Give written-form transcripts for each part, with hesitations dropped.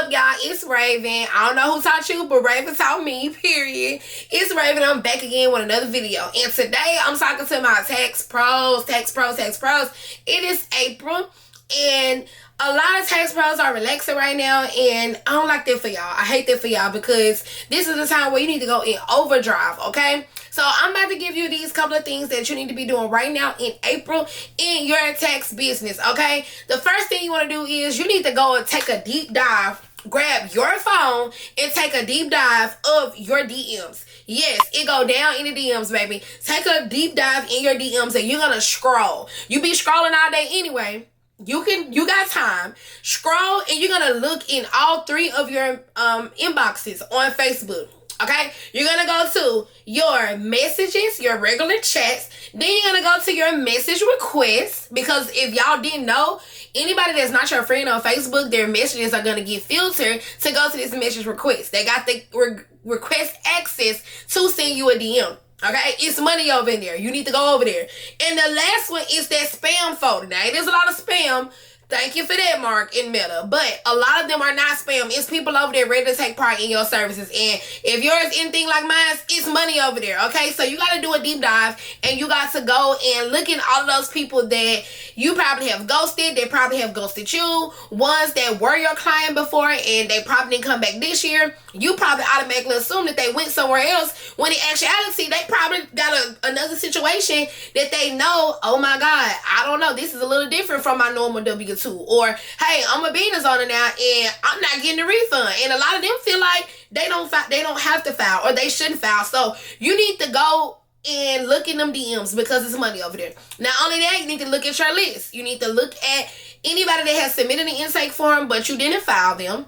up, y'all? It's Raven. I don't know who taught you, but Raven taught me, period. It's Raven. I'm back again with another video. And today, I'm talking to my tax pros. It is April, and a lot of tax pros are relaxing right now, and I don't like that for y'all. I hate that for y'all because this is the time where you need to go in overdrive, okay? So I'm about to give you these couple of things that you need to be doing right now in April in your tax business, okay? The first thing you want to do is you need to go and take a deep dive. Grab your phone and take a deep dive of your DMs. Yes, it go down in the DMs, baby. Take a deep dive in your DMs and you're gonna scroll. You be scrolling all day anyway. You got time. Scroll and you're gonna look in all three of your inboxes on Facebook. Okay, you're gonna go to your messages, your regular chats. Then you're gonna go to your message requests, because if y'all didn't know, anybody that's not your friend on Facebook, their messages are gonna get filtered to go to this message request. They got the request access to send you a DM. Okay, it's money over in there. You need to go over there. And the last one is that spam folder. Now, there's a lot of spam. Thank you for that, Mark and Meta. But a lot of them are not spam. It's people over there ready to take part in your services. And if yours is anything like mine, it's money over there, okay? So you got to do a deep dive, and you got to go and look at all of those people that you probably have ghosted. They probably have ghosted you. Ones that were your client before, and they probably didn't come back this year. You probably automatically assume that they went somewhere else, when in actuality, they probably got another situation that they know, oh my God, I don't know, this is a little different from my normal W-2. Or, hey, I'm a business owner now and I'm not getting a refund. And a lot of them feel like they don't have to file, or they shouldn't file. So you need to go and look in them DMs because it's money over there. Not only that, you need to look at your list. You need to look at anybody that has submitted an intake form but you didn't file them.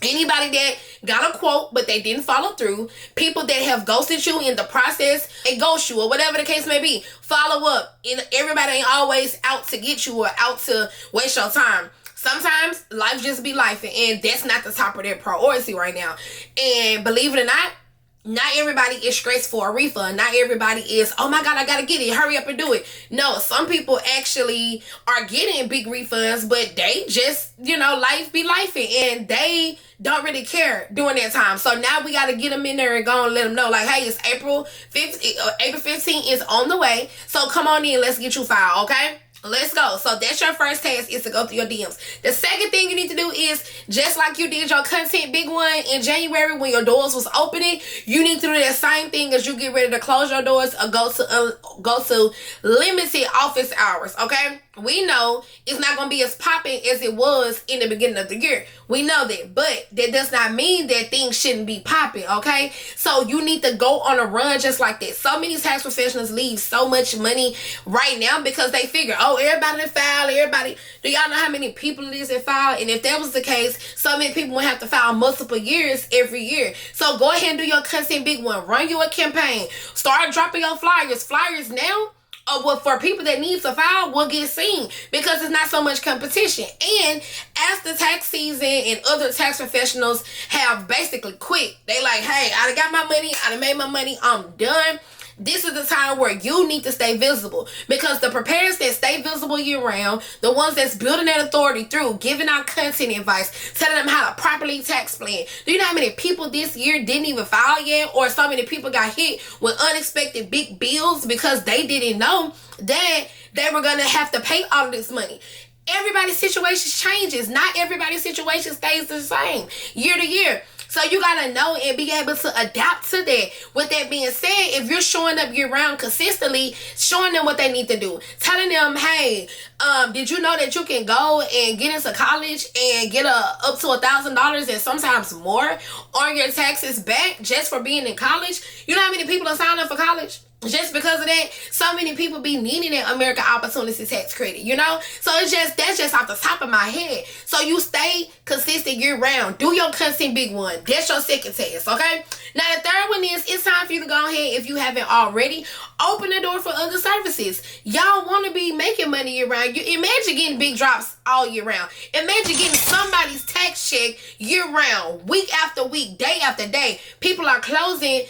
Anybody that got a quote but they didn't follow through. People that have ghosted you in the process and ghost you, or whatever the case may be. Follow up. And everybody ain't always out to get you or out to waste your time. Sometimes life just be life, and that's not the top of their priority right now. And believe it or not everybody is stressed for a refund. Not everybody is, oh my God, I gotta get it, hurry up and do it. No, some people actually are getting big refunds, but they just, life be lifing, and they don't really care during that time. So now we gotta get them in there and go and let them know, like, hey, it's April 15th is on the way. So come on in, let's get you filed, okay? Let's go. So that's your first task, is to go through your DMs. The second thing you need to do is, just like you did your content big one in January when your doors was opening, you need to do that same thing as you get ready to close your doors or go to limited office hours, okay? We know it's not going to be as popping as it was in the beginning of the year. We know that, but that does not mean that things shouldn't be popping, okay? So you need to go on a run just like that. So many tax professionals leave so much money right now because they figure, oh, everybody that file, everybody. Do y'all know how many people it is that file? And if that was the case, so many people would have to file multiple years every year. So go ahead and do your content big one. Run you a campaign. Start dropping your flyers. Flyers now, for people that need to file, will get seen because it's not so much competition. And as the tax season and other tax professionals have basically quit, they like, hey, I done got my money, I done made my money, I'm done. This is the time where you need to stay visible, because the preparers that stay visible year round, the ones that's building that authority through giving out content advice, telling them how to properly tax plan. Do you know how many people this year didn't even file yet? Or so many people got hit with unexpected big bills because they didn't know that they were going to have to pay all of this money. Everybody's situation changes. Not everybody's situation stays the same year to year. So you got to know and be able to adapt to that. With that being said, if you're showing up year-round consistently, showing them what they need to do. Telling them, hey, did you know that you can go and get into college and get up to $1,000 and sometimes more on your taxes back just for being in college? You know how many people are signing up for college? Just because of that, so many people be needing that American Opportunity Tax Credit, So that's just off the top of my head. So you stay consistent year round. Do your content big one. That's your second task, okay? Now the third one is, it's time for you to go ahead, if you haven't already, open the door for other services. Y'all want to be making money year round. You imagine getting big drops all year round. Imagine getting somebody's tax check year round, week after week, day after day. People are closing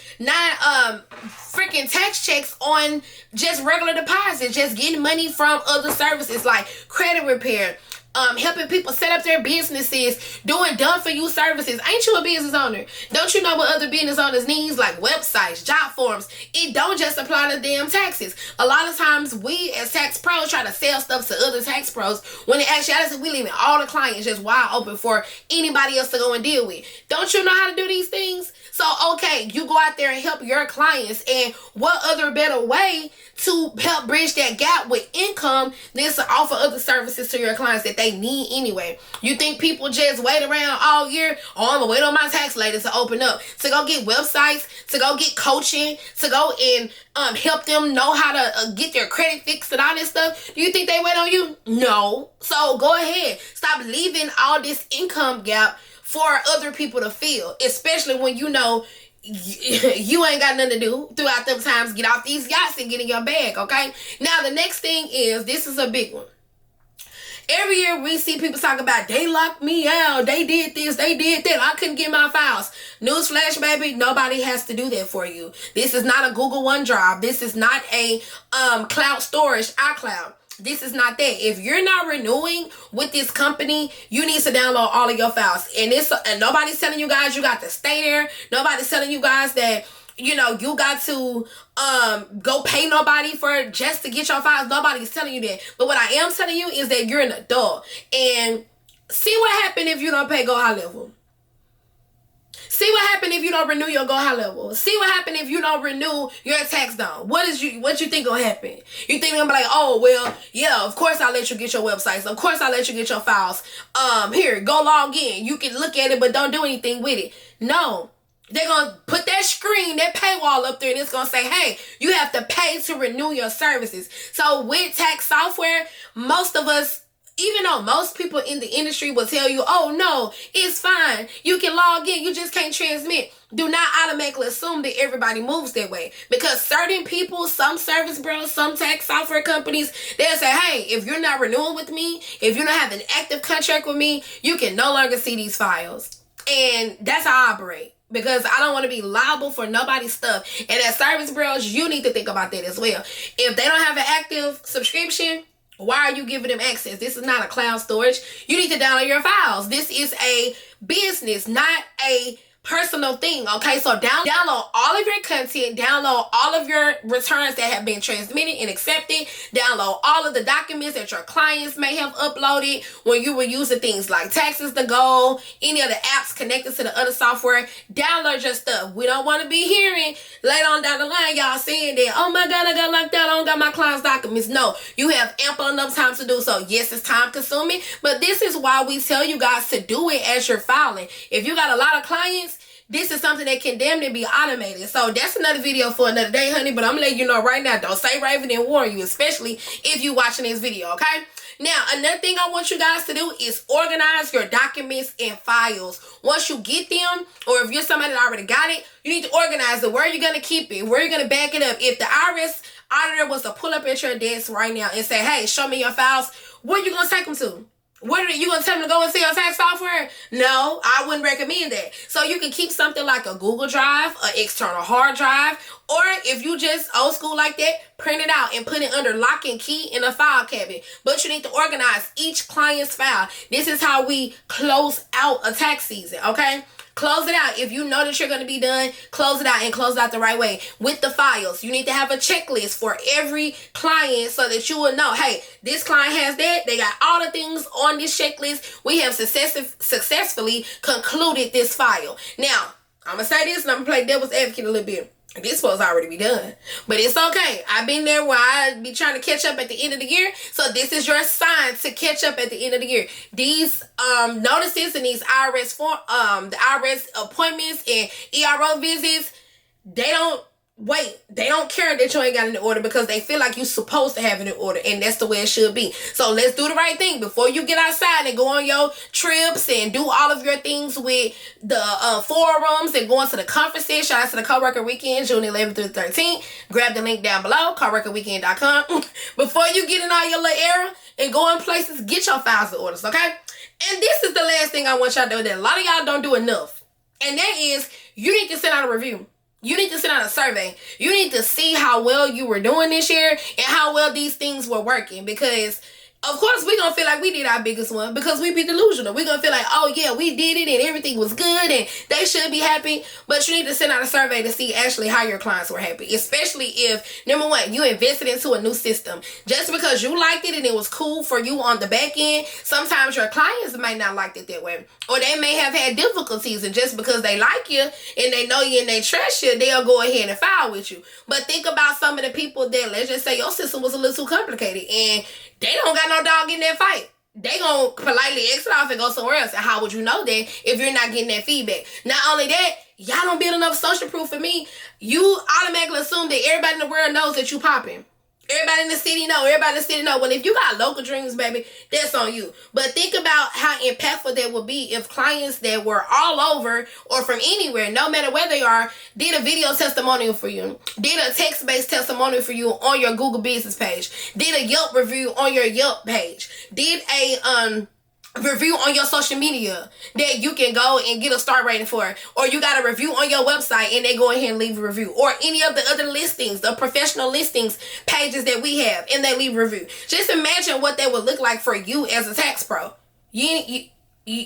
freaking tax checks on just regular deposits, just getting money from other services like credit repair, helping people set up their businesses, doing done-for-you services. Ain't you a business owner? Don't you know what other business owners needs, like websites, job forms? It don't just apply to damn taxes. A lot of times we as tax pros try to sell stuff to other tax pros when in actuality we leaving all the clients just wide open for anybody else to go and deal with. Don't you know how to do these things? So, okay, you go out there and help your clients, and what other better way to help bridge that gap with income than to offer other services to your clients that they need anyway? You think people just wait around all year? Oh, I'm gonna wait on my tax lady to open up, to go get websites, to go get coaching, to go and help them know how to get their credit fixed and all this stuff. Do you think they wait on you? No. So go ahead. Stop leaving all this income gap for other people to fill, especially when you know you ain't got nothing to do throughout them times. Get off these yachts and get in your bag, okay? Now, the next thing is, this is a big one. Every year we see people talk about, they locked me out, they did this, they did that, I couldn't get my files. Newsflash, baby, nobody has to do that for you. This is not a Google OneDrive. This is not a cloud storage, iCloud. This is not that. If you're not renewing with this company, you need to download all of your files. And nobody's telling you guys you got to stay there. Nobody's telling you guys that, you know, you got to go pay nobody for just to get your files. Nobody's telling you that. But what I am telling you is that you're an adult. And see what happens if you don't pay Go High Level. See what happens if you don't renew your Go High Level. See what happens if you don't renew your tax down. What you think gonna happen? You think they're gonna be like, oh, well, yeah, of course I'll let you get your websites. Of course I'll let you get your files. Here, go log in. You can look at it, but don't do anything with it. No. They're going to put that screen, that paywall up there, and it's going to say, hey, you have to pay to renew your services. So with tax software, most of us, even though most people in the industry will tell you, oh, no, it's fine, you can log in, you just can't transmit. Do not automatically assume that everybody moves that way. Because certain people, some service bureaus, some tax software companies, they'll say, hey, if you're not renewing with me, if you don't have an active contract with me, you can no longer see these files. And that's how I operate. Because I don't want to be liable for nobody's stuff. And as service bureaus, you need to think about that as well. If they don't have an active subscription, why are you giving them access? This is not a cloud storage. You need to download your files. This is a business, not a personal thing, okay? So download all of your content, download all of your returns that have been transmitted and accepted, download all of the documents that your clients may have uploaded when you were using things like Taxes to Go, any of the apps connected to the other software. Download your stuff. We don't want to be hearing later on down the line y'all saying that, oh my God, I got locked out, I don't got my clients' documents. No, you have ample enough time to do so. Yes, it's time consuming, but this is why we tell you guys to do it as you're filing. If you got a lot of clients, this is something that can damn near be automated. So that's another video for another day, honey. But I'm letting you know right now, don't say Raven didn't warn you, especially if you're watching this video, okay? Now, another thing I want you guys to do is organize your documents and files. Once you get them, or if you're somebody that already got it, you need to organize it. Where are you going to keep it? Where are you going to back it up? If the IRS auditor was to pull up at your desk right now and say, hey, show me your files, where are you going to take them to? What are you going to tell them to go and see your tax software? No, I wouldn't recommend that. So you can keep something like a Google Drive, an external hard drive, or if you just old school like that, print it out and put it under lock and key in a file cabinet. But you need to organize each client's file. This is how we close out a tax season, okay? Close it out. If you know that you're going to be done, close it out and close it out the right way. With the files, you need to have a checklist for every client so that you will know, hey, this client has that. They got all the things on this checklist. We have successfully concluded this file. Now, I'm going to say this and I'm going to play devil's advocate a little bit. This supposed to already be done. But it's okay. I've been there where I be trying to catch up at the end of the year. So this is your sign to catch up at the end of the year. These notices and these IRS the IRS appointments and ERO visits, they don't wait. They don't care that you ain't got it in order because they feel like you're supposed to have it in order, and that's the way it should be. So let's do the right thing before you get outside and go on your trips and do all of your things with the forums and going to the conferences. Shout out to the Coworker Weekend, June 11th through 13th. Grab the link down below, coworkerweekend.com. Before you get in all your little error and go in places, get your files and orders, okay? And this is the last thing I want y'all to do that a lot of y'all don't do enough, and that is you need to send out a review. You need to send out a survey. You need to see how well you were doing this year and how well these things were working, because Of course, we're going to feel like we did our biggest one because we be delusional. We're going to feel like, oh, yeah, we did it and everything was good and they should be happy. But you need to send out a survey to see actually how your clients were happy. Especially if, number one, you invested into a new system. Just because you liked it and it was cool for you on the back end, sometimes your clients might not like it that way. Or they may have had difficulties, and just because they like you and they know you and they trust you, they'll go ahead and file with you. But think about some of the people that, let's just say your system was a little too complicated and they don't got no dog in that fight. They gonna politely exit off and go somewhere else. And how would you know that if you're not getting that feedback? Not only that, y'all don't build enough social proof for me. You automatically assume that everybody in the world knows that you popping. Everybody in the city know. Everybody in the city know. Well, if you got local dreams, baby, that's on you. But think about how impactful that would be if clients that were all over or from anywhere, no matter where they are, did a video testimonial for you, did a text-based testimonial for you on your Google business page, did a Yelp review on your Yelp page, did a review on your social media that you can go and get a star rating for, or you got a review on your website and they go ahead and leave a review, or any of the other listings, the professional listings pages that we have, and they leave a review. Just imagine what that would look like for you as a tax pro. Y'all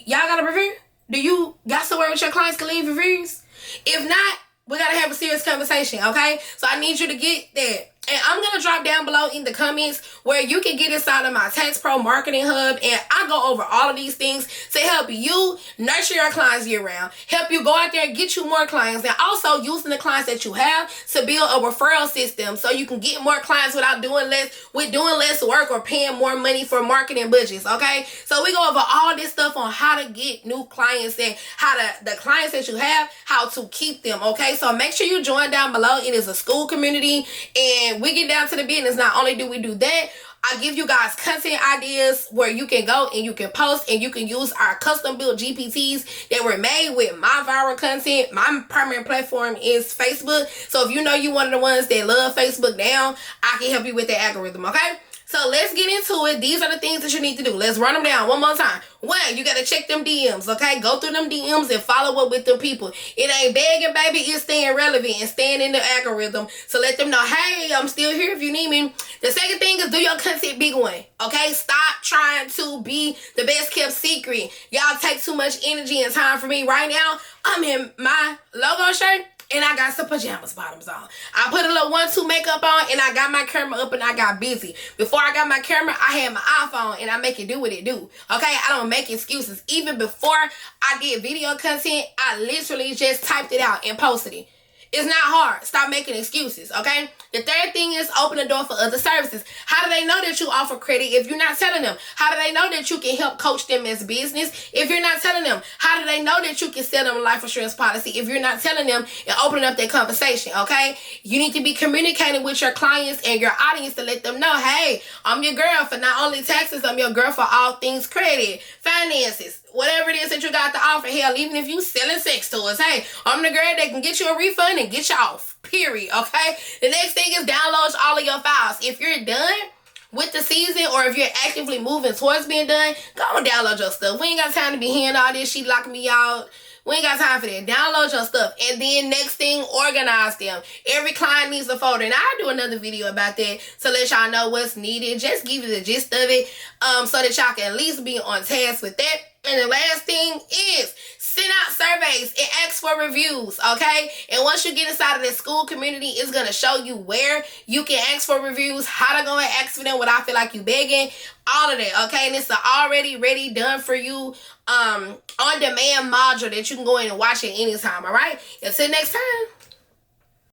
got a review? Do you got somewhere with your clients can leave reviews? If not, we gotta have a serious conversation, okay? So I need you to get that. And I'm going to drop down below in the comments where you can get inside of my Tax Pro Marketing Hub. And I go over all of these things to help you nurture your clients year round. Help you go out there and get you more clients. And also using the clients that you have to build a referral system so you can get more clients without doing less work or paying more money for marketing budgets, okay? So we go over all this stuff on how to get new clients and how the clients that you have, how to keep them, okay? So make sure you join down below. It is a school community, and we get down to the business. Not only do we do that, I give you guys content ideas where you can go and you can post and you can use our custom built GPTs that were made with my viral content. My primary platform is Facebook. So if you know you one of the ones that love Facebook now, I can help you with the algorithm, okay? So let's get into it. These are the things that you need to do. Let's run them down one more time. One, you got to check them DMs, okay? Go through them DMs and follow up with them people. It ain't begging, baby. It's staying relevant and staying in the algorithm. So let them know, hey, I'm still here if you need me. The second thing is do your content big one, okay? Stop trying to be the best kept secret. Y'all take too much energy and time for me. Right now, I'm in my logo shirt and I got some pajamas bottoms on. I put a little 1-2 makeup on and I got my camera up and I got busy. Before I got my camera, I had my iPhone and I make it do what it do. Okay, I don't make excuses. Even before I did video content, I literally just typed it out and posted it. It's not hard. Stop making excuses, okay? The third thing is open the door for other services. How do they know that you offer credit if you're not telling them? How do they know that you can help coach them as business if you're not telling them? How do they know that you can sell them a life insurance policy if you're not telling them and opening up that conversation, okay? You need to be communicating with your clients and your audience to let them know, hey, I'm your girl for not only taxes, I'm your girl for all things credit, finances, whatever it is that you got to offer. Hell, even if you selling sex toys, hey, I'm the girl that can get you a refund and get you off, period, okay? The next thing is download all of your files. If you're done with the season or if you're actively moving towards being done, go and download your stuff. We ain't got time to be hearing all this. She locked me out. We ain't got time for that. Download your stuff. And then next thing, organize them. Every client needs a folder. And I'll do another video about that to let y'all know what's needed. Just give you the gist of it so that y'all can at least be on task with that. And the last thing is send out surveys and ask for reviews, okay? And once you get inside of the school community, it's going to show you where you can ask for reviews, how to go and ask for them without feel like you begging, all of that, okay? And it's an already ready, done for you on-demand module that you can go in and watch it anytime, all right? Until next time.